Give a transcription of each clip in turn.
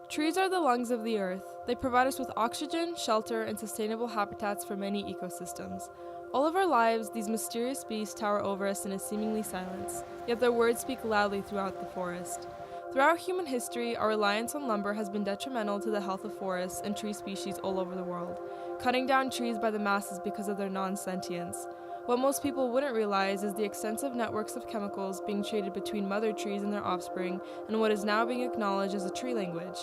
Trees are the lungs of the earth. They provide us with oxygen, shelter, and sustainable habitats for many ecosystems. All of our lives, these mysterious beasts tower over us in a seemingly silence, yet their words speak loudly throughout the forest. Throughout human history, our reliance on lumber has been detrimental to the health of forests and tree species all over the world, cutting down trees by the masses because of their non-sentience. What most people wouldn't realize is the extensive networks of chemicals being traded between mother trees and their offspring and what is now being acknowledged as a tree language.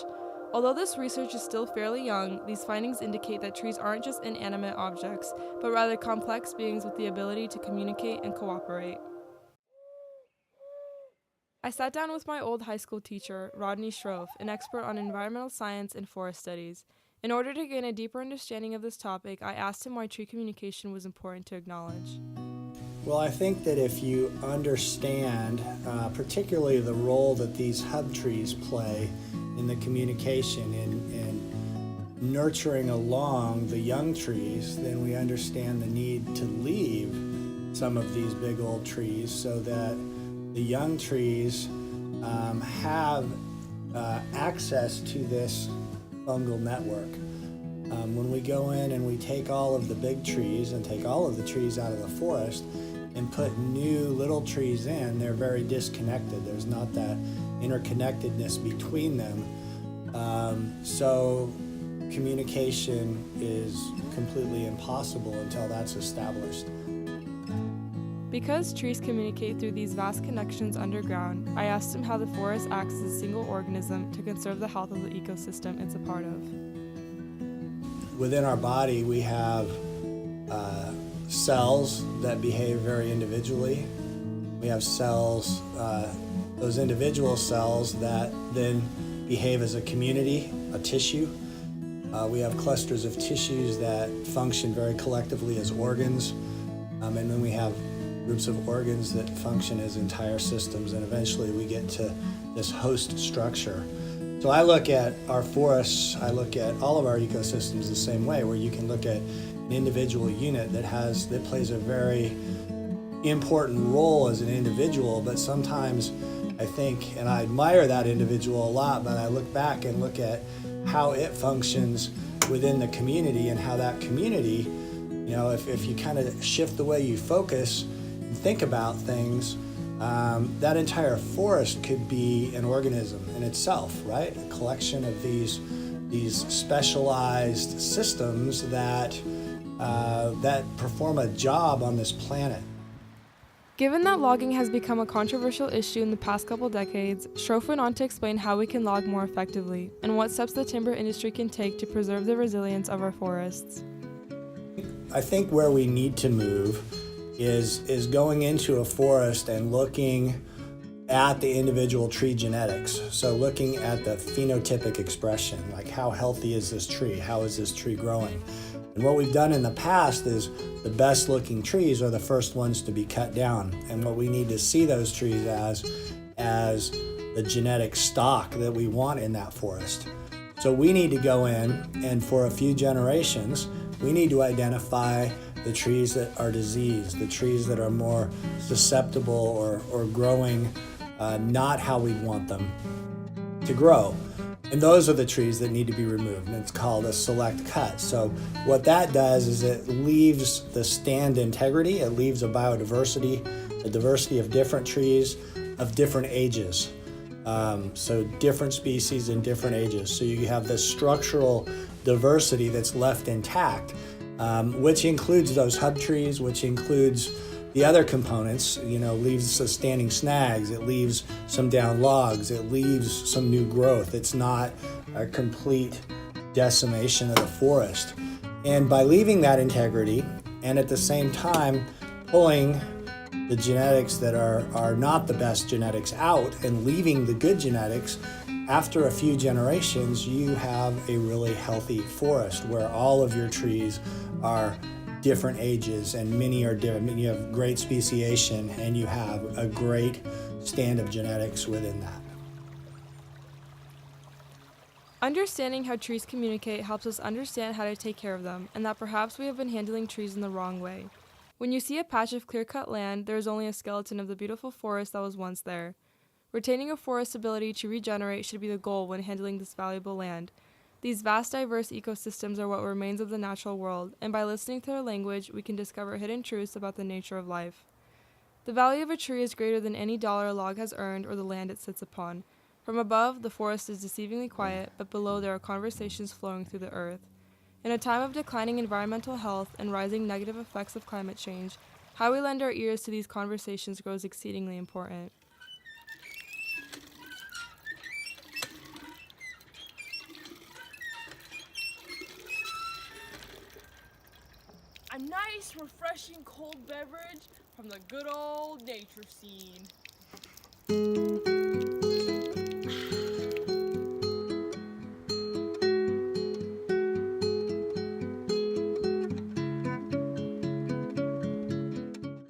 Although this research is still fairly young, these findings indicate that trees aren't just inanimate objects, but rather complex beings with the ability to communicate and cooperate. I sat down with my old high school teacher, Rodney Schroff, an expert on environmental science and forest studies. In order to gain a deeper understanding of this topic, I asked him why tree communication was important to acknowledge. Well, I think that if you understand particularly the role that these hub trees play in the communication and nurturing along the young trees, then we understand the need to leave some of these big old trees so that the young trees have access to this fungal network. When we go in and we take all of the big trees and take all of the trees out of the forest and put new little trees in, they're very disconnected. There's not that interconnectedness between them. So communication is completely impossible until that's established. Because trees communicate through these vast connections underground, I asked him how the forest acts as a single organism to conserve the health of the ecosystem it's a part of. Within our body, we have cells that behave very individually. We have cells, those individual cells that then behave as a community, a tissue. We have clusters of tissues that function very collectively as organs. And then we have groups of organs that function as entire systems, and eventually we get to this host structure. So I look at our forests, I look at all of our ecosystems the same way, where you can look at an individual unit that plays a very important role as an individual, but sometimes I think, and I admire that individual a lot, but I look back and look at how it functions within the community and how that community, if you kind of shift the way you focus and think about things, that entire forest could be an organism in itself, right? A collection of these specialized systems that perform a job on this planet. Given that logging has become a controversial issue in the past couple decades, Schroff went on to explain how we can log more effectively and what steps the timber industry can take to preserve the resilience of our forests. I think where we need to move is going into a forest and looking at the individual tree genetics. So looking at the phenotypic expression, like how healthy is this tree? How is this tree growing? And what we've done in the past is the best looking trees are the first ones to be cut down. And what we need to see those trees as the genetic stock that we want in that forest. So we need to go in and for a few generations, we need to identify the trees that are diseased, the trees that are more susceptible or growing not how we want them to grow. And those are the trees that need to be removed, and it's called a select cut. So what that does is it leaves the stand integrity, it leaves a biodiversity, a diversity of different trees of different ages. So different species in different ages. So you have this structural diversity that's left intact, which includes those hub trees, which includes the other components, leaves the standing snags, it leaves some down logs, it leaves some new growth. It's not a complete decimation of the forest. And by leaving that integrity and at the same time pulling the genetics that are not the best genetics out and leaving the good genetics, after a few generations, you have a really healthy forest where all of your trees are different ages and many are different. You have great speciation and you have a great stand of genetics within that. Understanding how trees communicate helps us understand how to take care of them, and that perhaps we have been handling trees in the wrong way. When you see a patch of clear-cut land, there is only a skeleton of the beautiful forest that was once there. Retaining a forest's ability to regenerate should be the goal when handling this valuable land. These vast, diverse ecosystems are what remains of the natural world, and by listening to their language, we can discover hidden truths about the nature of life. The value of a tree is greater than any dollar a log has earned or the land it sits upon. From above, the forest is deceivingly quiet, but below there are conversations flowing through the earth. In a time of declining environmental health and rising negative effects of climate change, how we lend our ears to these conversations grows exceedingly important. A nice, refreshing cold beverage from the good old nature scene.